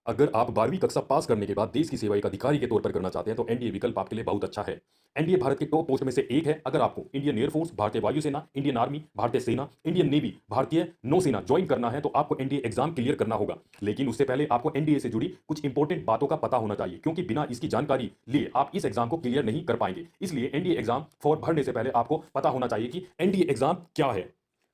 अगर आप 12वीं कक्षा पास करने के बाद देश की सेवा एक अधिकारी के तौर पर करना चाहते हैं तो एनडीए विकल्प आपके लिए बहुत अच्छा है। एनडीए भारत के टॉप पोस्ट में से एक है। अगर आपको इंडियन एयरफोर्स, भारतीय वायुसेना, इंडियन आर्मी, भारतीय सेना, इंडियन नेवी, भारतीय नौसेना ज्वाइन करना है तो आपको एनडीए एग्जाम क्लियर करना होगा। लेकिन उससे पहले आपको एनडीए से जुड़ी कुछ इंपॉर्टेंट बातों का पता होना चाहिए, क्योंकि बिना इसकी जानकारी लिए आप इस एग्जाम को क्लियर नहीं कर पाएंगे। इसलिए एनडीए एग्जाम फॉर्म भरने से पहले आपको पता होना चाहिए कि एनडीए एग्जाम क्या है,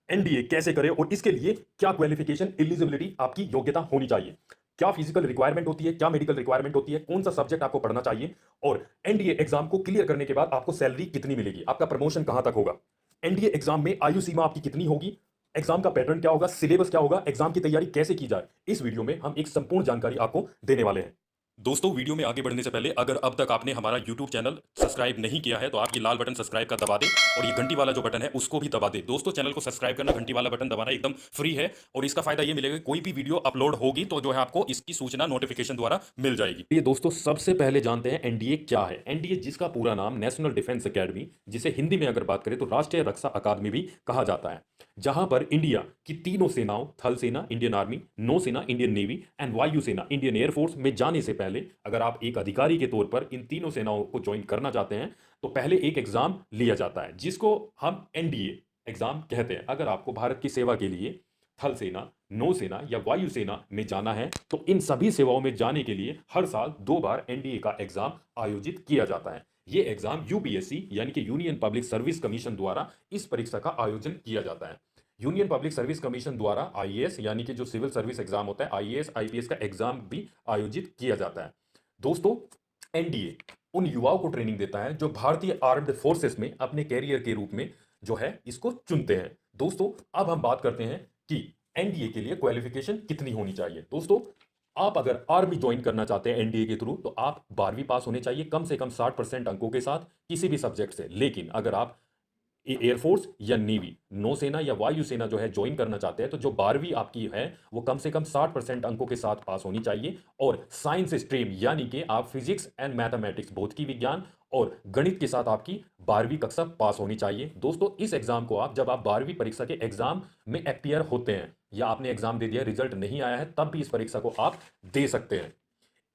एनडीए कैसे करें और इसके लिए क्या क्वालिफिकेशन एलिजिबिलिटी आपकी योग्यता होनी चाहिए, क्या फिजिकल रिक्वायरमेंट होती है, क्या मेडिकल रिक्वायरमेंट होती है, कौन सा सब्जेक्ट आपको पढ़ना चाहिए और एनडीए एग्जाम को क्लियर करने के बाद आपको सैलरी कितनी मिलेगी, आपका प्रमोशन कहां तक होगा, एनडीए एग्जाम में आयु सीमा आपकी कितनी होगी, एग्जाम का पैटर्न क्या होगा, सिलेबस क्या होगा, एग्जाम की तैयारी कैसे की जाए। इस वीडियो में हम एक संपूर्ण जानकारी आपको देने वाले हैं। दोस्तों, वीडियो में आगे बढ़ने से पहले अगर अब तक आपने हमारा YouTube चैनल सब्सक्राइब नहीं किया है तो आप ये लाल बटन सब्सक्राइब का दबा दें और ये घंटी वाला जो बटन है उसको भी दबा दें। दोस्तों, चैनल को सब्सक्राइब करना, घंटी वाला बटन दबाना एकदम फ्री है और इसका फायदा ये मिलेगा, कोई भी वीडियो अपलोड होगी तो जो है आपको इसकी सूचना नोटिफिकेशन द्वारा मिल जाएगी। ये दोस्तों, सबसे पहले जानते हैं एनडीए क्या है। एनडीए, जिसका पूरा नाम नेशनल डिफेंस एकेडमी, जिसे हिंदी में अगर बात करें तो राष्ट्रीय रक्षा अकादमी भी कहा जाता है, जहां पर इंडिया की तीनों सेनाओं, थल सेना, इंडियन आर्मी, नौसेना, इंडियन नेवी एंड वायुसेना, इंडियन एयरफोर्स में जाने से पहले अगर आप एक अधिकारी के तौर पर इन तीनों सेनाओं को ज्वाइन करना चाहते हैं तो पहले एक एग्जाम लिया जाता है जिसको हम एनडीए एग्जाम कहते हैं। अगर आपको भारत की सेवा के लिए थल सेना, नौसेना या वायुसेना में जाना है तो इन सभी सेवाओं में जाने के लिए हर साल 2 बार एनडीए का एग्जाम आयोजित किया जाता है। ये एग्जाम यूपीएससी यानी कि यूनियन पब्लिक सर्विस कमीशन द्वारा इस परीक्षा का आयोजन किया जाता है। यूनियन पब्लिक सर्विस कमीशन द्वारा आईएएस यानी कि जो सिविल सर्विस एग्जाम होता है, आईएएस आईपीएस का एग्जाम भी आयोजित किया जाता है। दोस्तों, एनडीए उन युवाओं को ट्रेनिंग देता है जो भारतीय आर्म्ड फोर्सेस में अपने कैरियर के रूप में जो है इसको चुनते हैं। दोस्तों, अब हम बात करते हैं कि एनडीए के लिए क्वालिफिकेशन कितनी होनी चाहिए। दोस्तों, आप अगर आर्मी ज्वाइन करना चाहते हैं एनडीए के थ्रू तो आप 12वीं पास होने चाहिए कम से कम 60% अंकों के साथ किसी भी सब्जेक्ट से। लेकिन अगर आप एयरफोर्स या नेवी, नौसेना या वायुसेना जो है ज्वाइन करना चाहते हैं तो जो 12वीं आपकी है वो कम से कम 60% अंकों के साथ पास होनी चाहिए और साइंस स्ट्रीम यानी कि आप फिजिक्स एंड मैथमेटिक्स, भौतिकी विज्ञान और गणित के साथ आपकी 12वीं कक्षा पास होनी चाहिए। दोस्तों, इस एग्जाम को आप जब आप 12वीं परीक्षा के एग्जाम में अपियर होते हैं या आपने एग्जाम दे दिया, रिजल्ट नहीं आया है, तब भी इस परीक्षा को आप दे सकते हैं।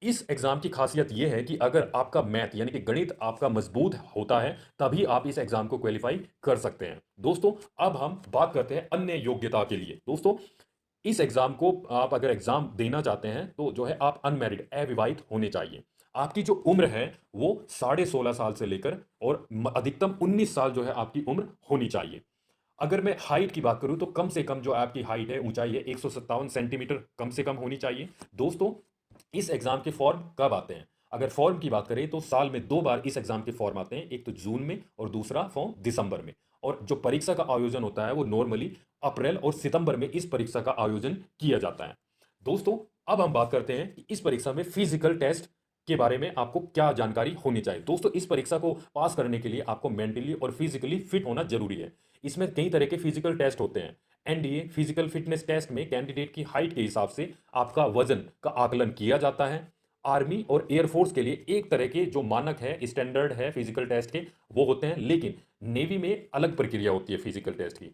इस एग्जाम की खासियत यह है कि अगर आपका मैथ यानी कि गणित आपका मजबूत होता है तभी आप इस एग्जाम को क्वालिफाई कर सकते हैं। दोस्तों, अब हम बात करते हैं अन्य योग्यता के लिए। दोस्तों, इस एग्जाम को आप अगर एग्जाम देना चाहते हैं तो जो है आप अनमैरिड, अविवाहित होने चाहिए। आपकी जो उम्र है वो 16.5 साल से लेकर और अधिकतम 19 साल जो है आपकी उम्र होनी चाहिए। अगर मैं हाइट की बात करूं तो कम से कम जो आपकी हाइट है, ऊंचाई है, 157 सेंटीमीटर कम से कम होनी चाहिए। दोस्तों, इस एग्जाम के फॉर्म कब आते हैं? अगर फॉर्म की बात करें तो साल में 2 बार इस एग्जाम के फॉर्म आते हैं, एक तो जून में और दूसरा फॉर्म दिसंबर में। और जो परीक्षा का आयोजन होता है वो नॉर्मली अप्रैल और सितंबर में इस परीक्षा का आयोजन किया जाता है। दोस्तों, अब हम बात करते हैं कि इस परीक्षा में फिजिकल टेस्ट के बारे में आपको क्या जानकारी होनी चाहिए। दोस्तों, इस परीक्षा को पास करने के लिए आपको मेंटली और फिजिकली फिट होना जरूरी है। इसमें कई तरह के फिजिकल टेस्ट होते हैं। एनडीए फिजिकल फिटनेस टेस्ट में कैंडिडेट की हाइट के हिसाब से आपका वजन का आकलन किया जाता है। आर्मी और एयरफोर्स के लिए एक तरह के जो मानक है, स्टैंडर्ड है फिजिकल टेस्ट के, वो होते हैं, लेकिन नेवी में अलग प्रक्रिया होती है फिजिकल टेस्ट की।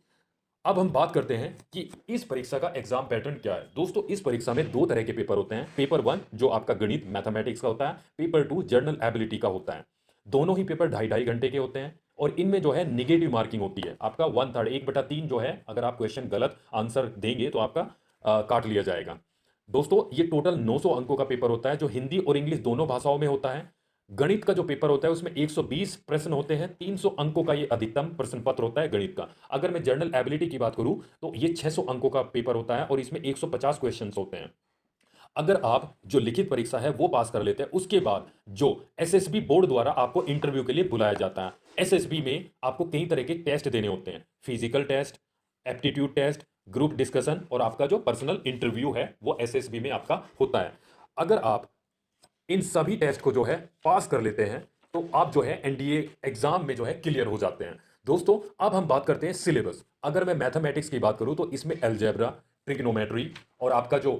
अब हम बात करते हैं कि इस परीक्षा का एग्जाम पैटर्न क्या है। दोस्तों, इस परीक्षा में 2 तरह के पेपर होते हैं। पेपर 1 जो आपका गणित मैथमेटिक्स का होता है, पेपर 2 जनरल एबिलिटी का होता है। दोनों ही पेपर 2.5-2.5 घंटे के होते हैं और इनमें जो है निगेटिव मार्किंग होती है। आपका 1/3, 1/3 जो है, अगर आप क्वेश्चन गलत आंसर देंगे तो आपका काट लिया जाएगा। दोस्तों, ये टोटल 900 अंकों का पेपर होता है जो हिंदी और इंग्लिश दोनों भाषाओं में होता है। गणित का जो पेपर होता है उसमें 120 प्रश्न होते हैं, 300 अंकों का ये अधिकतम प्रश्न पत्र होता है गणित का। अगर मैं जनरल एबिलिटी की बात करूं तो ये 600 अंकों का पेपर होता है और इसमें 150 क्वेश्चंस होते हैं। अगर आप जो लिखित परीक्षा है वो पास कर लेते हैं उसके बाद जो एसएसबी बोर्ड द्वारा आपको इंटरव्यू के लिए बुलाया जाता है। एसएसबी में आपको कई तरह के टेस्ट देने होते हैं, physical test, aptitude test, group discussion और आपका जो पर्सनल इंटरव्यू है वो एसएसबी में आपका होता है। अगर आप इन सभी टेस्ट को जो है पास कर लेते हैं तो आप जो है एनडीए एग्जाम में जो है क्लियर हो जाते हैं। दोस्तों, अब हम बात करते हैं सिलेबस। अगर मैं मैथमेटिक्स की बात करूं तो इसमें एलजेब्रा, ट्रिग्नोमेट्री और आपका जो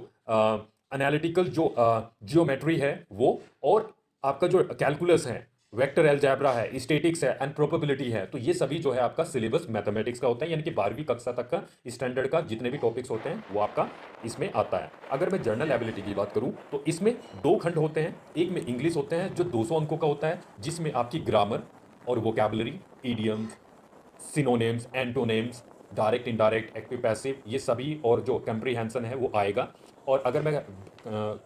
एनालिटिकल जो जियोमेट्री है वो, और आपका जो कैलकुलस है वेक्टर अलजेब्रा है, स्टैटिक्स है एंड प्रोबेबिलिटी है। तो ये सभी जो है आपका सिलेबस मैथमेटिक्स का होता है, यानी कि 12वीं कक्षा तक का स्टैंडर्ड का जितने भी टॉपिक्स होते हैं वो आपका इसमें आता है। अगर मैं जनरल एबिलिटी की बात करूं तो इसमें 2 खंड होते हैं। एक में इंग्लिश होते हैं जो 200 अंकों का होता है, जिसमें आपकी ग्रामर और vocabulary, idioms, synonyms, antonyms, direct, indirect, active, passive, ये सभी और जो कंप्रीहेंशन है वो आएगा। और अगर मैं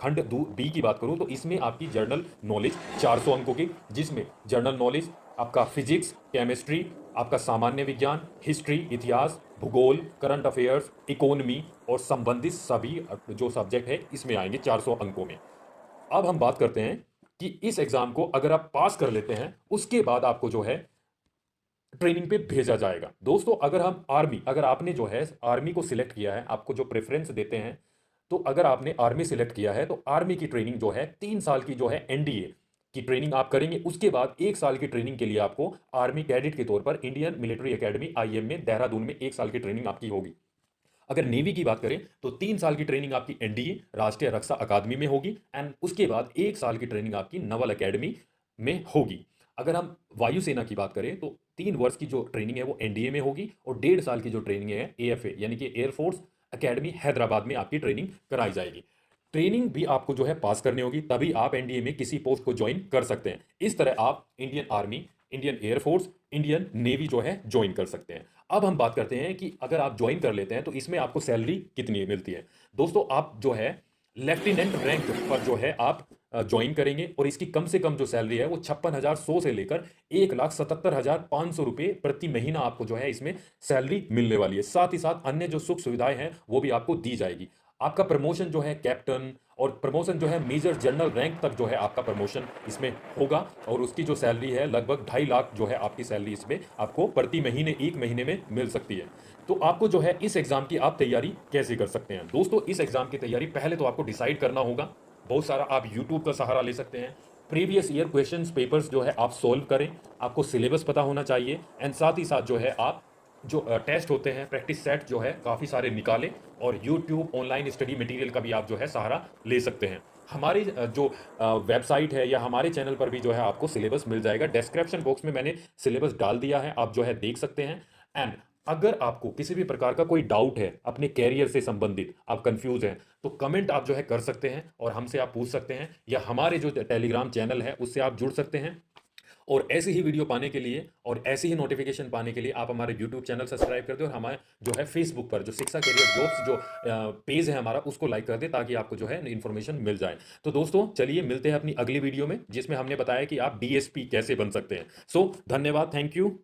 खंड बी की बात करूं तो इसमें आपकी जनरल नॉलेज 400 अंकों की, जिसमें जनरल नॉलेज आपका फिजिक्स, केमिस्ट्री, आपका सामान्य विज्ञान, हिस्ट्री, इतिहास, भूगोल, करंट अफेयर्स, इकोनॉमी और संबंधित सभी जो सब्जेक्ट है इसमें आएंगे 400 अंकों में। अब हम बात करते हैं कि इस एग्जाम को अगर आप पास कर लेते हैं उसके बाद आपको जो है ट्रेनिंग पे भेजा जाएगा। दोस्तों अगर आपने जो है आर्मी को सिलेक्ट किया है, आपको जो प्रेफरेंस देते हैं, तो अगर आपने आर्मी सिलेक्ट किया है तो आर्मी की ट्रेनिंग जो है 3 साल की जो है एनडीए की ट्रेनिंग आप करेंगे। उसके बाद 1 साल की ट्रेनिंग के लिए आपको आर्मी कैडेट के तौर पर इंडियन मिलिट्री एकेडमी आईएम में देहरादून में 1 साल की ट्रेनिंग आपकी होगी। अगर नेवी की बात करें तो 3 साल की ट्रेनिंग आपकी एनडीए राष्ट्रीय रक्षा अकादमी में होगी एंड उसके बाद 1 साल की ट्रेनिंग आपकी नवल एकेडमी में होगी। अगर हम वायुसेना की बात करें तो 3 वर्ष की जो ट्रेनिंग है वो एनडीए में होगी और 1.5 साल की जो ट्रेनिंग है एएफए यानी कि एयरफोर्स एकेडमी हैदराबाद में आपकी ट्रेनिंग कराई जाएगी। ट्रेनिंग भी आपको जो है पास करनी होगी, तभी आप एनडीए में किसी पोस्ट को ज्वाइन कर सकते हैं। इस तरह आप Indian army, Indian air force, Indian navy जो है ज्वाइन कर सकते हैं। अब हम बात करते हैं कि अगर आप ज्वाइन कर लेते हैं तो इसमें आपको सैलरी कितनी मिलती है। दोस्तों आप जो है लेफ्टिनेंट रैंक पर जो है आप ज्वाइन करेंगे और इसकी कम से कम जो सैलरी है वो 56,100 से लेकर 1,77,500 रुपये प्रति महीना आपको जो है इसमें सैलरी मिलने वाली है। साथ ही साथ अन्य जो सुख सुविधाएं हैं वो भी आपको दी जाएगी। आपका प्रमोशन जो है कैप्टन और प्रमोशन जो है मेजर जनरल रैंक तक जो है आपका प्रमोशन इसमें होगा और उसकी जो सैलरी है लगभग 2.5 लाख जो है आपकी सैलरी इसमें आपको प्रति महीने 1 महीने में मिल सकती है। तो आपको जो है इस एग्जाम की आप तैयारी कैसे कर सकते हैं। दोस्तों इस एग्जाम की तैयारी पहले तो आपको डिसाइड करना होगा। बहुत सारा आप यूट्यूब का सहारा ले सकते हैं। प्रीवियस ईयर क्वेश्चंस पेपर्स जो है आप सोल्व करें, आपको सिलेबस पता होना चाहिए एंड साथ ही साथ जो है आप जो टेस्ट होते हैं प्रैक्टिस सेट जो है काफ़ी सारे निकालें और यूट्यूब ऑनलाइन स्टडी मटेरियल का भी आप जो है सहारा ले सकते हैं। हमारी जो वेबसाइट है या हमारे चैनल पर भी जो है आपको सिलेबस मिल जाएगा। डिस्क्रिप्शन बॉक्स में मैंने सिलेबस डाल दिया है, आप जो है देख सकते हैं। एंड अगर आपको किसी भी प्रकार का कोई डाउट है अपने कैरियर से संबंधित, आप कंफ्यूज हैं, तो कमेंट आप जो है कर सकते हैं और हमसे आप पूछ सकते हैं या हमारे जो टेलीग्राम चैनल है उससे आप जुड़ सकते हैं। और ऐसी ही वीडियो पाने के लिए और ऐसी ही नोटिफिकेशन पाने के लिए आप हमारे यूट्यूब चैनल सब्सक्राइब कर दें और हमारे जो है फेसबुक पर जो शिक्षा कैरियर जॉब्स जो पेज है हमारा उसको लाइक कर दें ताकि आपको जो है इन्फॉर्मेशन मिल जाए। तो दोस्तों चलिए मिलते हैं अपनी अगली वीडियो में जिसमें हमने बताया कि आप डीएसपी कैसे बन सकते हैं। सो धन्यवाद, थैंक यू।